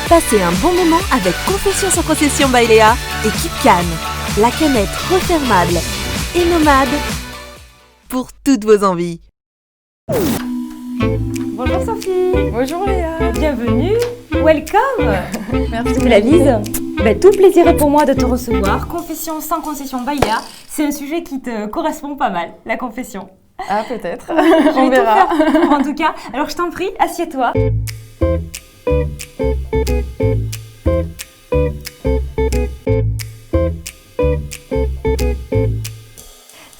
Passez un bon moment avec Confessions sans concession by Léa et Keep Can, la canette refermable et nomade pour toutes vos envies. Bonjour Sophie. Bonjour Léa. Bienvenue. Welcome. Merci. Tu me la bise. Tout le plaisir est pour moi de te recevoir. Confession sans concession by Léa. C'est un sujet qui te correspond pas mal, la confession. Ah peut-être. On verra. Tout faire, en tout cas. Alors je t'en prie, assieds-toi.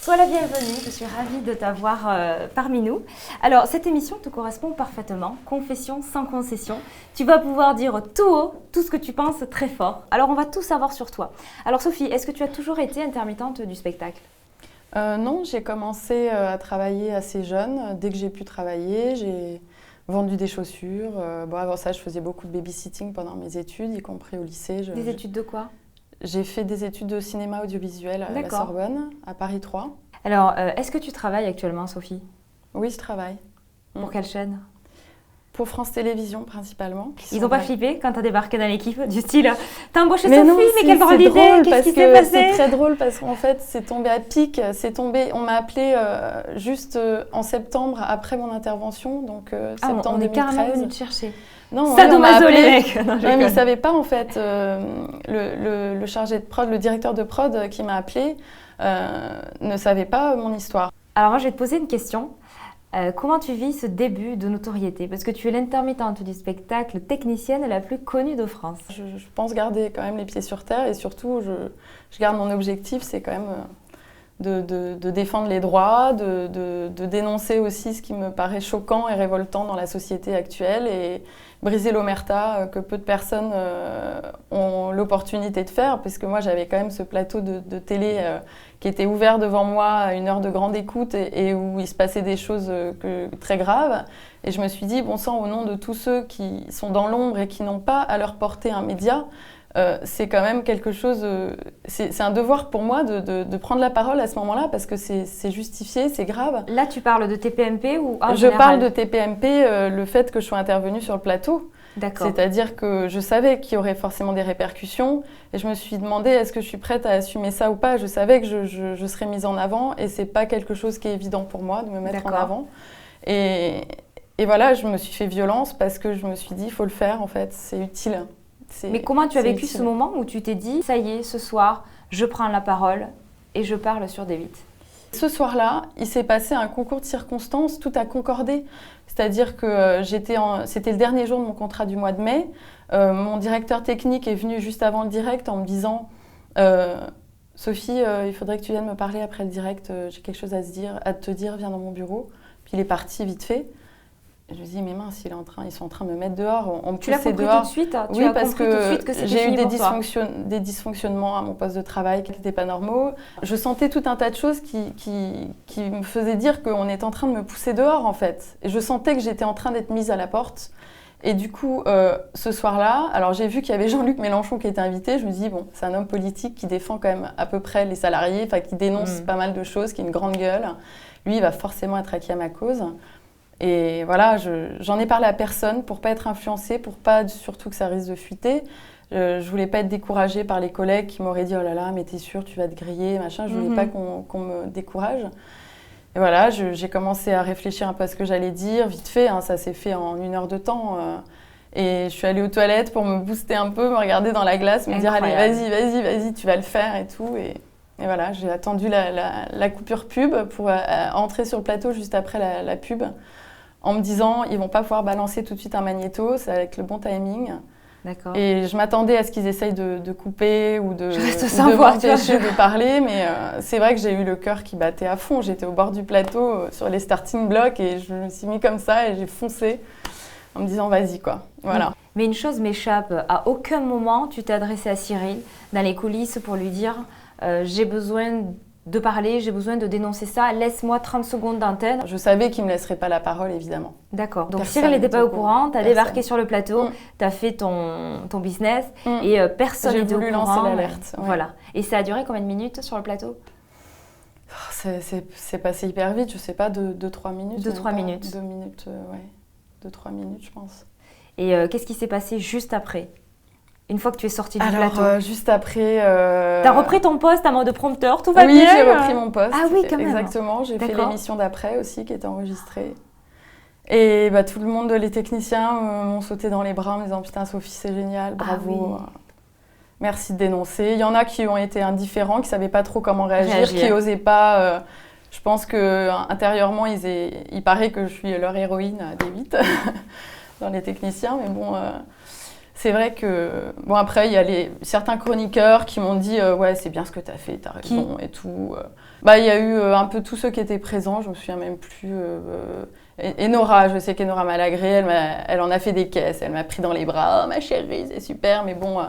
Sois la bienvenue, je suis ravie de t'avoir parmi nous. Alors, cette émission te correspond parfaitement, confession sans concession. Tu vas pouvoir dire tout haut, tout ce que tu penses très fort. Alors, on va tout savoir sur toi. Alors, Sophie, est-ce que tu as toujours été intermittente du spectacle ? Non, j'ai commencé à travailler assez jeune. Dès que j'ai pu travailler, j'ai vendu des chaussures. Avant ça, je faisais beaucoup de babysitting pendant mes études, y compris au lycée. Des études de quoi ? J'ai fait des études de cinéma audiovisuel à la Sorbonne, à Paris 3. Alors, est-ce que tu travailles actuellement, Sophie ? Oui, je travaille. Pour quelle chaîne ? Pour France Télévisions, principalement. Ils n'ont pas flippé quand tu as débarqué dans l'équipe du style « T'as embauché mais Sophie, non, mais quelle drôle d'idée, qu'est-ce qui s'est passé ?» C'est très drôle parce qu'en fait, c'est tombé à pic. On m'a appelé juste en septembre, après mon intervention, donc septembre on est 2013. carrément venu te chercher. Non, Sadomaso les mecs. Non, mais ils ne savaient pas en fait. Le chargé de prod, le directeur de prod qui m'a appelé ne savait pas mon histoire. Alors moi, je vais te poser une question. Comment tu vis ce début de notoriété ? Parce que tu es l'intermittente du spectacle technicienne la plus connue de France. Je pense garder quand même les pieds sur terre et surtout, je garde mon objectif, c'est quand même de défendre les droits, de dénoncer aussi ce qui me paraît choquant et révoltant dans la société actuelle et briser l'omerta que peu de personnes ont l'opportunité de faire, puisque moi j'avais quand même ce plateau de télé qui était ouvert devant moi à une heure de grande écoute et où il se passait des choses très graves. Et je me suis dit, bon sang, au nom de tous ceux qui sont dans l'ombre et qui n'ont pas à leur porter un média, c'est quand même quelque chose, c'est un devoir pour moi de prendre la parole à ce moment-là parce que c'est justifié, c'est grave. Là, tu parles de TPMP ou en Je général ? parle de TPMP, le fait que je sois intervenue sur le plateau. D'accord. C'est-à-dire que je savais qu'il y aurait forcément des répercussions et je me suis demandé est-ce que je suis prête à assumer ça ou pas. Je savais que je serais mise en avant et c'est pas quelque chose qui est évident pour moi de me mettre en avant. Et voilà, je me suis fait violence parce que je me suis dit il faut le faire en fait, c'est utile. Mais comment tu as vécu ce moment où tu t'es dit ça y est, ce soir, je prends la parole et je parle sur David ? Ce soir-là, il s'est passé un concours de circonstances, tout a concordé. C'est-à-dire que c'était le dernier jour de mon contrat du mois de mai. Mon directeur technique est venu juste avant le direct en me disant « Sophie, il faudrait que tu viennes me parler après le direct, j'ai quelque chose à te dire, viens dans mon bureau. » Puis il est parti vite fait. Je me dis, mais mince, ils sont en train de me mettre dehors, on me poussait dehors. Tu l'as compris tout de suite ? Oui, parce que j'ai eu des dysfonctionnements à mon poste de travail qui n'étaient pas normaux. Je sentais tout un tas de choses qui me faisaient dire qu'on était en train de me pousser dehors, en fait. Et je sentais que j'étais en train d'être mise à la porte. Et du coup, ce soir-là, alors j'ai vu qu'il y avait Jean-Luc Mélenchon qui était invité. Je me dis, bon, c'est un homme politique qui défend quand même à peu près les salariés, enfin qui dénonce pas mal de choses, qui a une grande gueule. Lui, il va forcément être acquis à ma cause. Et voilà, j'en ai parlé à personne pour pas être influencée, pour pas surtout que ça risque de fuiter. Je voulais pas être découragée par les collègues qui m'auraient dit « Oh là là, mais t'es sûre, tu vas te griller, machin ». Je voulais pas qu'on me décourage. Et voilà, j'ai commencé à réfléchir un peu à ce que j'allais dire, vite fait, hein, ça s'est fait en 1 heure de temps. Et je suis allée aux toilettes pour me booster un peu, me regarder dans la glace, me dire « Allez, vas-y, tu vas le faire » et tout. Et voilà, j'ai attendu la coupure pub pour entrer sur le plateau juste après la pub. En me disant, ils vont pas pouvoir balancer tout de suite un magnéto, c'est avec le bon timing. D'accord. Et je m'attendais à ce qu'ils essayent de couper ou de m'empêcher de parler, mais c'est vrai que j'ai eu le cœur qui battait à fond. J'étais au bord du plateau, sur les starting blocks, et je me suis mis comme ça et j'ai foncé en me disant, vas-y quoi, voilà. Mais une chose m'échappe, à aucun moment tu t'es adressé à Cyril dans les coulisses pour lui dire, j'ai besoin de parler, j'ai besoin de dénoncer ça, laisse-moi 30 secondes d'antenne. Je savais qu'il ne me laisserait pas la parole, évidemment. D'accord. Donc Cyril n'était pas au courant, tu as débarqué sur le plateau, tu as fait ton business et personne n'était au courant. J'ai voulu lancer l'alerte. Ouais. Voilà. Et ça a duré combien de minutes sur le plateau ? C'est passé hyper vite, je sais pas, 2-3 minutes. 2-3 minutes. 2 minutes, ouais. 2-3 minutes, je pense. Et qu'est-ce qui s'est passé juste après? Une fois que tu es sortie du plateau. Juste après... T'as repris ton poste à mode prompteur, tout va bien? Oui, j'ai repris mon poste. Ah oui, quand même. Exactement, j'ai fait l'émission d'après aussi qui était enregistrée. Et tout le monde, les techniciens m'ont sauté dans les bras en me disant « Putain Sophie, c'est génial, bravo, merci de dénoncer ». Il y en a qui ont été indifférents, qui ne savaient pas trop comment réagir. Qui n'osaient pas... je pense qu'intérieurement, il paraît que je suis leur héroïne à D8 dans les techniciens, mais bon... c'est vrai que... Bon, après, il y a certains chroniqueurs qui m'ont dit « Ouais, c'est bien ce que tu as fait, tu as raison et tout. » Il y a eu un peu tous ceux qui étaient présents, je me souviens même plus... Et Nora, je sais qu'Enora Malagré, elle en a fait des caisses, elle m'a pris dans les bras, oh, ma chérie, c'est super, mais bon,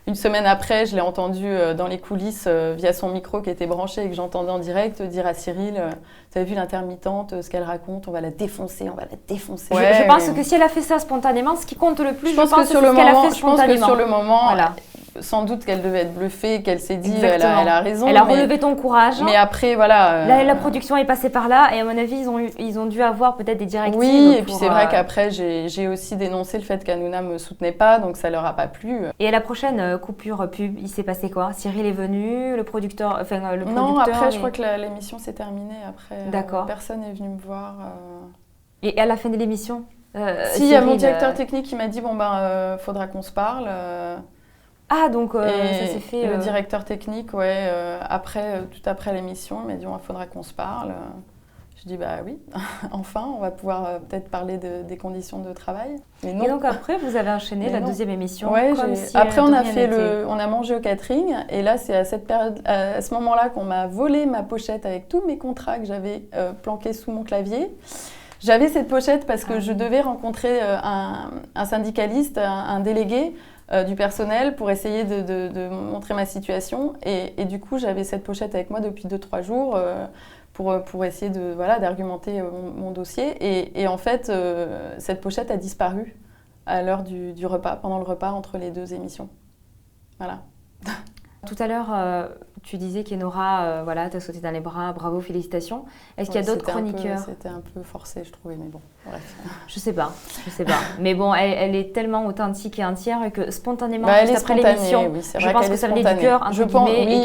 une semaine après, je l'ai entendue dans les coulisses via son micro qui était branché et que j'entendais en direct dire à Cyril, tu as vu l'intermittente, ce qu'elle raconte, on va la défoncer, on va la défoncer. Ouais, je pense que si elle a fait ça spontanément, ce qui compte le plus, je pense que c'est ce qu'elle a fait spontanément. Je pense que sur le moment, sans doute qu'elle devait être bluffée, qu'elle s'est dit elle a raison. Elle a relevé ton courage. Mais après, voilà. La production est passée par là et à mon avis, ils ont dû avoir peut-être des directives. Oui, et puis c'est vrai qu'après, j'ai aussi dénoncé le fait qu'Hanouna ne me soutenait pas, donc ça leur a pas plu. Et à la prochaine coupure pub, il s'est passé quoi? Cyril est venu, le producteur. Non, après, je crois que l'émission s'est terminée. Après, d'accord. Personne n'est venu me voir. Et à la fin de l'émission si, il y a mon directeur technique qui m'a dit faudra qu'on se parle. Ah, donc ça s'est fait... Le directeur technique, tout après l'émission, il m'a dit faudra qu'on se parle. Je dis oui, enfin, on va pouvoir peut-être parler des conditions de travail. Mais non. Et donc après, vous avez enchaîné la deuxième émission. Ouais, après, on a mangé au catering. Et là, c'est à cette période, à ce moment-là qu'on m'a volé ma pochette avec tous mes contrats que j'avais planqués sous mon clavier. J'avais cette pochette parce que je devais rencontrer un syndicaliste, un délégué du personnel pour essayer de montrer ma situation. Et du coup, j'avais cette pochette avec moi depuis 2-3 jours pour essayer d'argumenter mon dossier. Et en fait, cette pochette a disparu à l'heure du repas, pendant le repas entre les deux émissions. Voilà. Tout à l'heure, tu disais qu'Enora t'a sauté dans les bras, bravo, félicitations. Est-ce qu'il y a d'autres chroniqueurs? C'était un peu forcé, je trouvais, mais bon, bref. Je sais pas. Mais bon, elle est tellement authentique et entière que spontanément, juste après l'émission, je pense que ça venait du cœur, entre guillemets,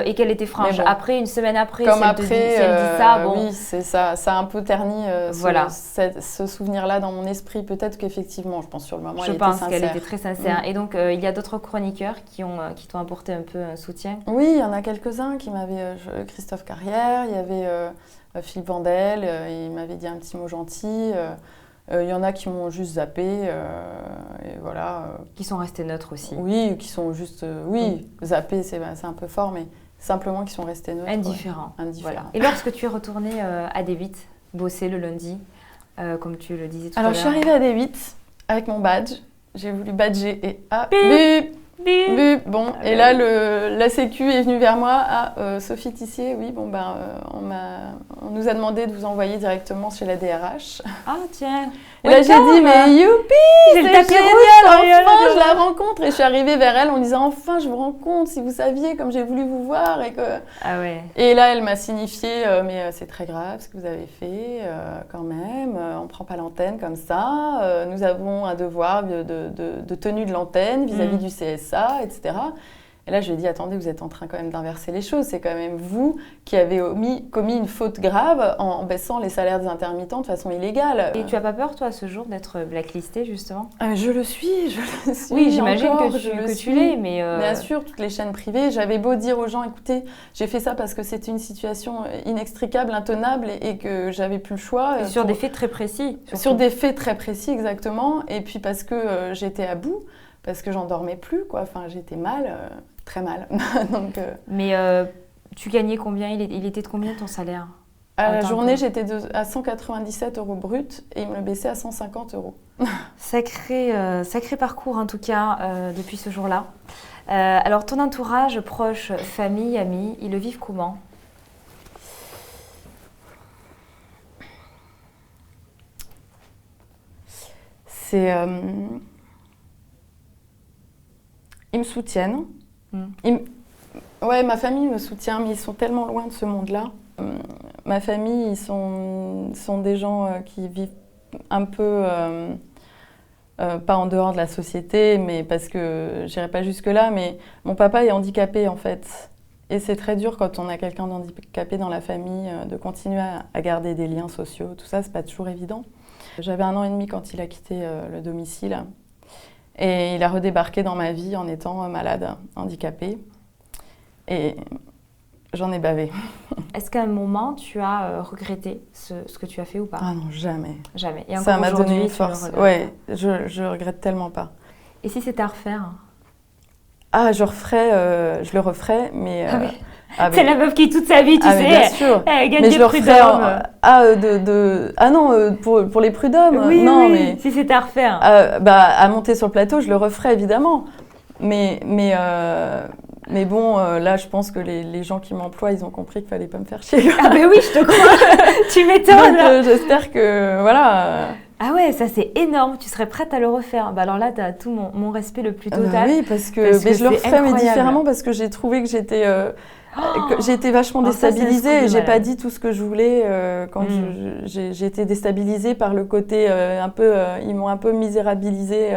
et qu'elle était franche. Bon. Après, une semaine après, si elle dit ça, bon... Oui, c'est ça. Ça a un peu terni ce souvenir-là dans mon esprit. Peut-être qu'effectivement, je pense sur le moment, elle était sincère. Je pense qu'elle était très sincère. Et donc, il y a d'autres chroniqueurs qui t'ont apporté un peu un soutien? Oui, il y en a quelques-uns qui m'avaient... Christophe Carrière, il y avait Philippe Vandel, il m'avait dit un petit mot gentil. Il y en a qui m'ont juste zappé, et voilà. Qui sont restés neutres aussi. Oui, qui sont juste... zappé, c'est un peu fort, mais simplement qui sont restés neutres. Indifférents. Voilà. Et lorsque tu es retournée à D8, bosser le lundi, comme tu le disais tout à l'heure... Alors, je suis arrivée à D8 avec mon badge. J'ai voulu badger et... Bip. Bon, et là, la Sécu est venue vers moi. Sophie Tissier, oui, on nous a demandé de vous envoyer directement chez la DRH. Ah, tiens. Et là, j'ai dit, mais youpi, c'est génial, enfin, je la rencontre. Et je suis arrivée vers elle en disant, enfin, je vous rencontre, si vous saviez, comme j'ai voulu vous voir. Ah ouais. Et là, elle m'a signifié, mais c'est très grave ce que vous avez fait, quand même. On ne prend pas l'antenne comme ça. Nous avons un devoir de tenue de l'antenne vis-à-vis du CSA, etc. Et là, je lui ai dit, attendez, vous êtes en train quand même d'inverser les choses. C'est quand même vous qui avez commis une faute grave en baissant les salaires des intermittents de façon illégale. Et tu n'as pas peur, toi, à ce jour, d'être blacklistée, justement? Je le suis. Oui, j'imagine que tu l'es, mais... Bien sûr, toutes les chaînes privées. J'avais beau dire aux gens, écoutez, j'ai fait ça parce que c'était une situation inextricable, intenable, et que j'avais plus le choix. Et sur des faits très précis. Surtout. Sur des faits très précis, exactement. Et puis parce que j'étais à bout, parce que j'en dormais plus, quoi. Enfin, j'étais mal... Très mal. Donc, Mais tu gagnais combien? Il était de combien ton salaire? À la journée, j'étais à 197 € brut et il me le baissait à 150 €. Sacré parcours en tout cas depuis ce jour-là. Alors ton entourage, proche, famille, amis, ils le vivent comment? Ils me soutiennent. Ma famille me soutient, mais ils sont tellement loin de ce monde-là. Ma famille, ils sont des gens qui vivent un peu pas en dehors de la société, mais parce que j'irai pas jusque-là, mais mon papa est handicapé en fait. Et c'est très dur quand on a quelqu'un d'handicapé dans la famille de continuer à garder des liens sociaux. Tout ça, c'est pas toujours évident. J'avais 1 an et demi quand il a quitté le domicile. Et il a redébarqué dans ma vie en étant malade, handicapé. Et j'en ai bavé. Est-ce qu'à un moment, tu as regretté ce que tu as fait ou pas? Ah non, jamais. Jamais. Et ça m'a donné une force. Ouais, je regrette tellement pas. Et si c'était à refaire? Ah, je le referais, mais... Ah oui. C'est la meuf qui, toute sa vie, tu sais, bien sûr. Elle gagne des prud'hommes. Pour les prud'hommes. Oui, non, oui, mais si c'était à refaire. À monter sur le plateau, je le referais, évidemment. Mais bon, là, je pense que les gens qui m'emploient, ils ont compris qu'il fallait pas me faire chier. Ah ben oui, je te crois. Tu m'étonnes. Donc, j'espère que, voilà... Ah ouais, ça c'est énorme. Tu serais prête à le refaire? Bah alors là, tu as tout mon respect le plus total. Oui, parce que je le referais, mais différemment, parce que j'ai trouvé que j'étais vachement déstabilisée et j'ai pas dit tout ce que je voulais quand j'ai été déstabilisée par le côté ils m'ont un peu misérabilisée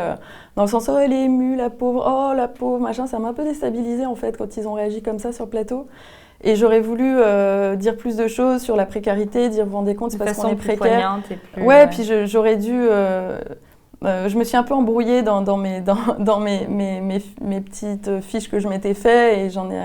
dans le sens elle est émue, la pauvre, machin. Ça m'a un peu déstabilisée en fait quand ils ont réagi comme ça sur le plateau. Et j'aurais voulu dire plus de choses sur la précarité, dire vous vous rendez compte, c'est parce qu'on est précaire. Puis j'aurais dû. Je me suis un peu embrouillée dans mes petites fiches que je m'étais fait et j'en ai.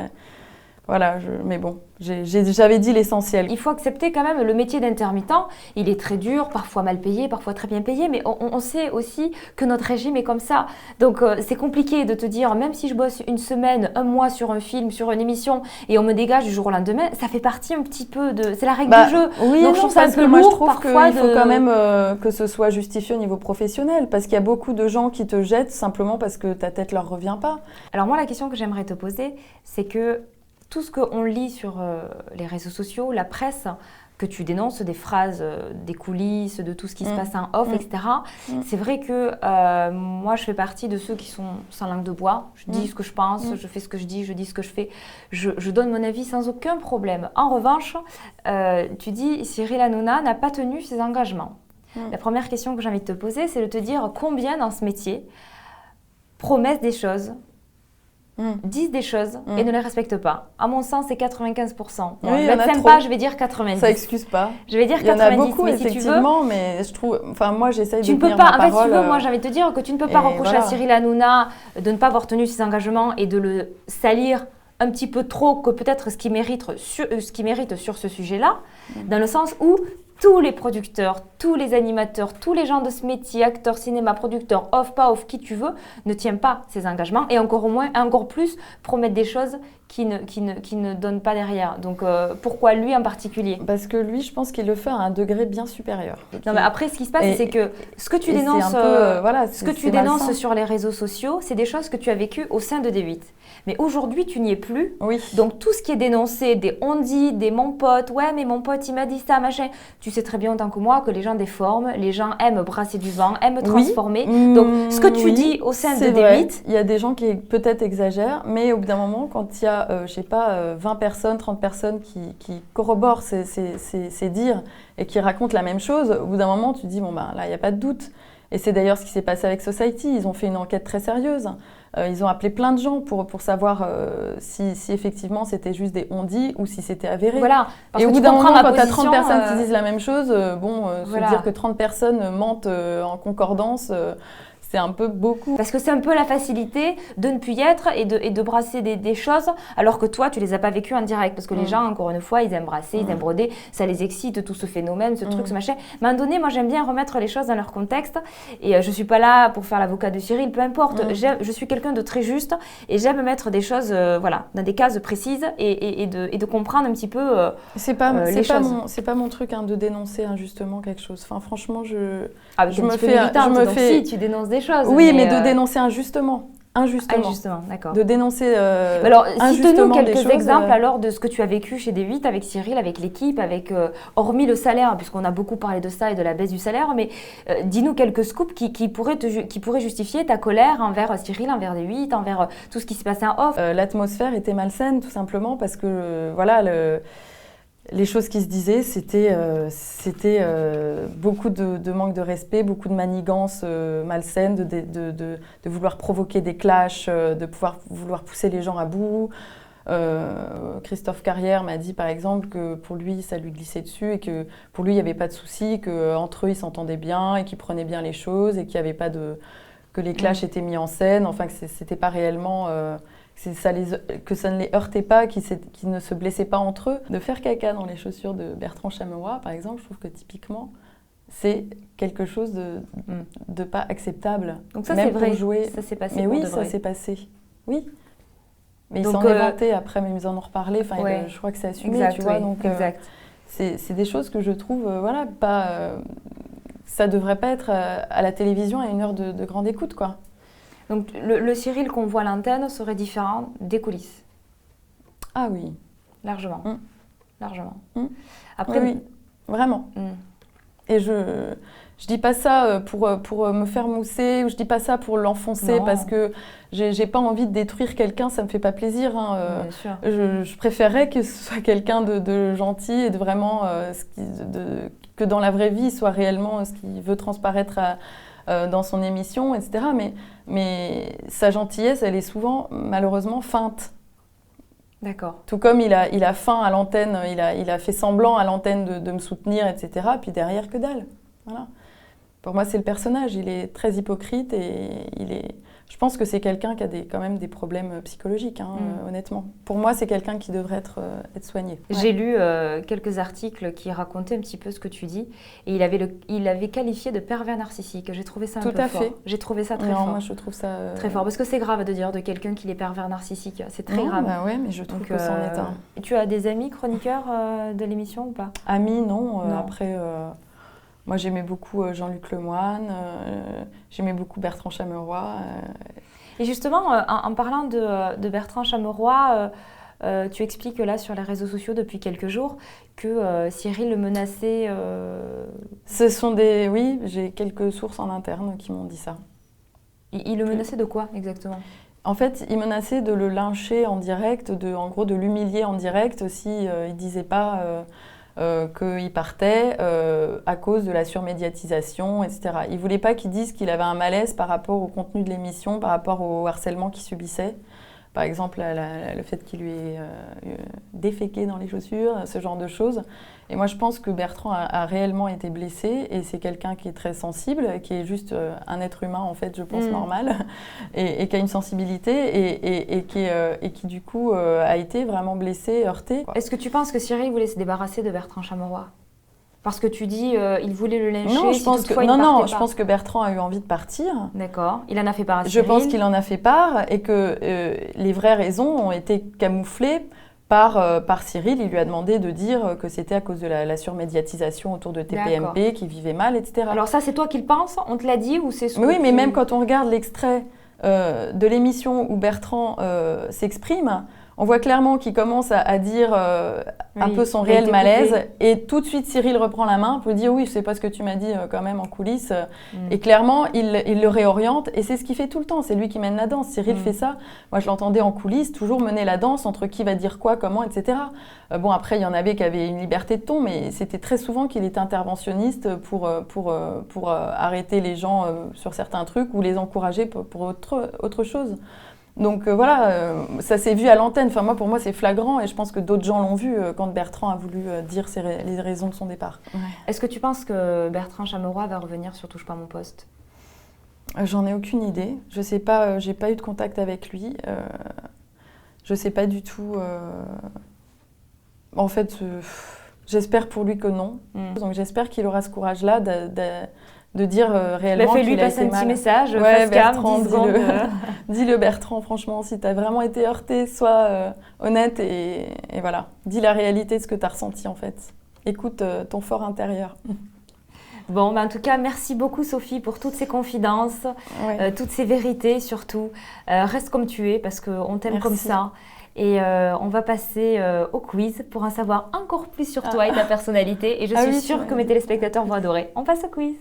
Voilà, mais bon, j'avais dit l'essentiel. Il faut accepter quand même le métier d'intermittent. Il est très dur, parfois mal payé, parfois très bien payé, mais on sait aussi que notre régime est comme ça. Donc c'est compliqué de te dire, même si je bosse une semaine, 1 mois sur un film, sur une émission, et on me dégage du jour au lendemain, ça fait partie un petit peu de... C'est la règle du jeu. Oui, donc je trouve ça un peu lourd, moi je trouve parfois qu'il faut quand même que ce soit justifié au niveau professionnel, parce qu'il y a beaucoup de gens qui te jettent simplement parce que ta tête leur revient pas. Alors moi, la question que j'aimerais te poser, c'est que tout ce qu'on lit sur les réseaux sociaux, la presse, que tu dénonces des phrases, des coulisses, de tout ce qui se passe en off, etc. C'est vrai que moi, je fais partie de ceux qui sont sans langue de bois. Je dis ce que je pense, je fais ce que je dis ce que je fais. Je donne mon avis sans aucun problème. En revanche, tu dis Cyril Hanouna n'a pas tenu ses engagements. La première question que j'ai envie de te poser, c'est de te dire combien dans ce métier promettent des choses, disent des choses et ne les respectent pas. À mon sens, c'est 95%. Bon, je vais être sympa, je vais dire 90%. Ça excuse pas. Je vais dire 90%. Il y en a beaucoup, mais effectivement, si tu veux, mais je trouve... Enfin, moi, j'essaye de tu ne peux tenir pas, ma en fait, parole. si tu veux, moi, j'ai envie de te dire que tu ne peux pas reprocher à Cyril Hanouna de ne pas avoir tenu ses engagements et de le salir un petit peu trop que peut-être ce qu'il mérite sur ce sujet-là, dans le sens où tous les producteurs, tous les animateurs, tous les gens de ce métier, acteurs, cinéma, producteurs, off, pas off, qui tu veux, ne tiennent pas ces engagements et encore plus promettent des choses qui ne donnent pas derrière. Donc pourquoi lui en particulier? Parce que lui, je pense qu'il le fait à un degré bien supérieur. Non, mais après, ce qui se passe, c'est que ce que tu dénonces, sur les réseaux sociaux, c'est des choses que tu as vécues au sein de D8. Mais aujourd'hui, tu n'y es plus. Oui. Donc tout ce qui est dénoncé, des on-dit, des mon pote, ouais, mais mon pote, il m'a dit ça, machin. Tu sais très bien autant que moi que les gens déforment, les gens aiment brasser du vent, aiment transformer. Donc ce que tu dis au sein de D8... Il y a des gens qui peut-être exagèrent, mais au bout d'un moment, quand il y a, 20 personnes, 30 personnes qui corroborent ces dires et qui racontent la même chose, au bout d'un moment, tu te dis, bon, ben là, il n'y a pas de doute. Et c'est d'ailleurs ce qui s'est passé avec Society. Ils ont fait une enquête très sérieuse. Ils ont appelé plein de gens pour savoir si effectivement c'était juste des on-dit ou si c'était avéré. Voilà, et au bout d'un moment, quand tu as 30 personnes qui disent la même chose, se dire que 30 personnes mentent en concordance, c'est un peu beaucoup. Parce que c'est un peu la facilité de ne plus y être et de brasser des choses, alors que toi, tu les as pas vécues en direct. Parce que les gens, encore une fois, ils aiment brasser, ils aiment broder, ça les excite, tout ce phénomène, ce truc, ce machin. Mais à un moment donné, moi, j'aime bien remettre les choses dans leur contexte. Et je suis pas là pour faire l'avocat de Cyril, peu importe. Je suis quelqu'un de très juste et j'aime mettre des choses dans des cases précises et de comprendre un petit peu c'est pas mon truc de dénoncer injustement quelque chose. Enfin, franchement, je me fais... Si, tu dénonces des choses. Oui, mais de dénoncer injustement. Injustement, d'accord. De dénoncer alors, cite-nous quelques choses, exemples alors de ce que tu as vécu chez D8 avec Cyril, avec l'équipe, avec hormis le salaire, puisqu'on a beaucoup parlé de ça et de la baisse du salaire, mais dis-nous quelques scoops qui pourraient justifier ta colère envers Cyril, envers D8, envers tout ce qui se passait en off. L'atmosphère était malsaine, tout simplement, parce que les choses qui se disaient, c'était beaucoup de manque de respect, beaucoup de manigances malsaines, de vouloir provoquer des clashs, de vouloir pousser les gens à bout. Christophe Carrière m'a dit par exemple que pour lui ça lui glissait dessus et que pour lui il n'y avait pas de souci, qu'entre eux ils s'entendaient bien et qu'ils prenaient bien les choses et qu'il y avait pas que les clashs étaient mis en scène, enfin que c'était pas réellement que ça ne les heurtait pas, qu'ils ne se blessaient pas entre eux. De faire caca dans les chaussures de Bertrand Chameroy par exemple, je trouve que typiquement c'est quelque chose de pas acceptable. Donc ça même c'est vrai, pour jouer. Ça s'est passé. Mais pour oui, de vrai. ça s'est passé. Oui. Mais donc, ils s'en inventaient après, mais ils en ont reparlé. Enfin, ouais. Je crois que c'est assumé, exact, tu vois. Oui, donc, exact. C'est des choses que je trouve, voilà, pas. Ça devrait pas être à la télévision à une heure de grande écoute, quoi. Donc le Cyril qu'on voit à l'antenne serait différent des coulisses. Ah oui. Largement. Largement. Après, oui, vraiment. Et je dis pas ça pour me faire mousser, ou je dis pas ça pour l'enfoncer parce que j'ai pas envie de détruire quelqu'un, ça me fait pas plaisir. Hein, bien sûr. Je préférerais que ce soit quelqu'un de gentil et de vraiment que dans la vraie vie, il soit réellement ce qu'il veut transparaître dans son émission, etc. Mais sa gentillesse, elle est souvent malheureusement feinte. D'accord. Tout comme il a feint à l'antenne, il a fait semblant à l'antenne de me soutenir, etc. Puis derrière, que dalle. Voilà. Pour moi, c'est le personnage. Il est très hypocrite et je pense que c'est quelqu'un qui a quand même des problèmes psychologiques, hein, honnêtement. Pour moi, c'est quelqu'un qui devrait être soigné. Ouais. J'ai lu quelques articles qui racontaient un petit peu ce que tu dis. Et il avait qualifié de pervers narcissique. J'ai trouvé ça un peu fort. Tout à fait. J'ai trouvé ça très fort. Moi, je trouve ça... Très fort. Parce que c'est grave de dire de quelqu'un qu'il est pervers narcissique. C'est très grave. Bah ouais, mais je trouve que c'en est un. Et tu as des amis chroniqueurs de l'émission ou pas? Amis, non. Après... Moi, j'aimais beaucoup Jean-Luc Lemoyne, j'aimais beaucoup Bertrand Chameroy. Et justement, en parlant de Bertrand Chameroy, tu expliques là sur les réseaux sociaux depuis quelques jours que Cyril le menaçait. Oui, j'ai quelques sources en interne qui m'ont dit ça. Il le menaçait de quoi exactement? En fait, il menaçait de le lyncher en direct, en gros de l'humilier en direct si il disait pas... qu'il partait à cause de la surmédiatisation, etc. Il ne voulait pas qu'il dise qu'il avait un malaise par rapport au contenu de l'émission, par rapport au harcèlement qu'il subissait. Par exemple, le fait qu'il lui ait déféqué dans les chaussures, ce genre de choses. Et moi, je pense que Bertrand a réellement été blessé et c'est quelqu'un qui est très sensible, qui est juste un être humain, en fait, je pense, normal, et qui a une sensibilité et qui, du coup, a été vraiment blessé, heurté. Est-ce que tu penses que Cyril voulait se débarrasser de Bertrand Chameroy? Parce que tu dis il voulait le lyncher. Non, je pense que Bertrand a eu envie de partir. D'accord. Il en a fait part à Cyril. Je pense qu'il en a fait part et que les vraies raisons ont été camouflées par Cyril. Il lui a demandé de dire que c'était à cause de la surmédiatisation autour de TPMP, qu'il vivait mal, etc. Alors ça, c'est toi qui le penses? On te l'a dit ou c'est Oui, mais même quand on regarde l'extrait de l'émission où Bertrand s'exprime, on voit clairement qu'il commence à dire un peu son réel malaise et tout de suite Cyril reprend la main pour dire oui, c'est pas ce que tu m'as dit quand même en coulisses et clairement il le réoriente et c'est ce qu'il fait tout le temps, c'est lui qui mène la danse. Cyril fait ça, moi je l'entendais en coulisses toujours mener la danse entre qui va dire quoi, comment, etc. Bon après il y en avait qui avaient une liberté de ton mais c'était très souvent qu'il était interventionniste pour arrêter les gens sur certains trucs ou les encourager pour autre chose. Donc voilà, ça s'est vu à l'antenne. Enfin, pour moi, c'est flagrant et je pense que d'autres gens l'ont vu quand Bertrand a voulu dire les raisons de son départ. Ouais. Est-ce que tu penses que Bertrand Chameroy va revenir sur Touche pas mon poste? J'en ai aucune idée. Je sais pas, j'ai pas eu de contact avec lui. Je sais pas du tout. En fait, j'espère pour lui que non. Donc j'espère qu'il aura ce courage-là de dire réellement qu'il a été mal. Fais-lui passer un petit message, ouais, Bertrand, dis-le Bertrand, franchement, si tu as vraiment été heurté, sois honnête et voilà. Dis la réalité de ce que tu as ressenti en fait. Écoute ton fort intérieur. Bon, en tout cas, merci beaucoup Sophie pour toutes ces confidences, toutes ces vérités surtout. Reste comme tu es parce qu'on t'aime comme ça. Et on va passer au quiz pour en savoir encore plus sur toi et ta personnalité. Et je suis sûre que mes téléspectateurs vont adorer. On passe au quiz.